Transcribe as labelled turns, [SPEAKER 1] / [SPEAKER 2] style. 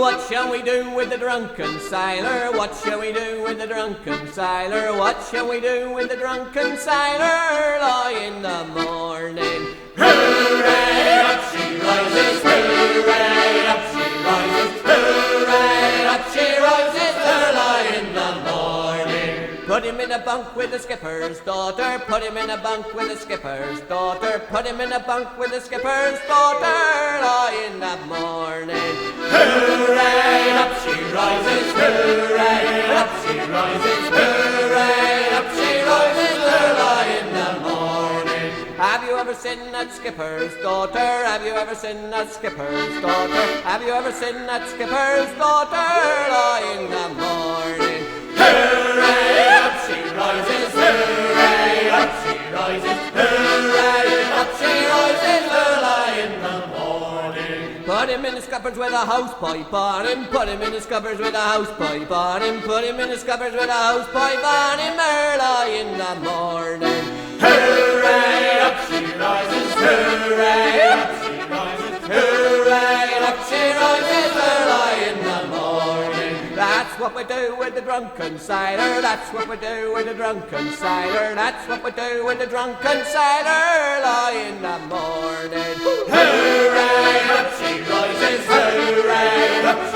[SPEAKER 1] What shall we do with the drunken sailor? What shall we do with the drunken sailor? What shall we do with the drunken sailor? Early in the morning. Hooray, up she rises, hooray, up she rises, hooray, up she rises, early in the morning. Put him in a bunk with the skipper's daughter, put him in a bunk with the skipper's daughter, put him in a bunk with the skipper's daughter, early in the morning. Hooray, up she rises, hooray, up she rises, hooray, up she rises, early in the morning. Have you ever seen that skipper's daughter? Have you ever seen that skipper's daughter? Have you ever seen that skipper's daughter? Early in the morning. Hooray, up she rises, hooray, up she rises, hooray, up she rises, early in the morning. Put him in the scuppers with a house pipe on him, put him in the scuppers with a house pipe on him, put him in the scuppers with a house pipe on him, early in the morning. Hooray, up she rises, hooray, up she rises, hooray, up she rises, early in the morning. That's what we do with the drunken sailor, that's what we do with the drunken sailor, that's what we do with the drunken sailor, early in the morning. Hooray, up she rises, hooray, up she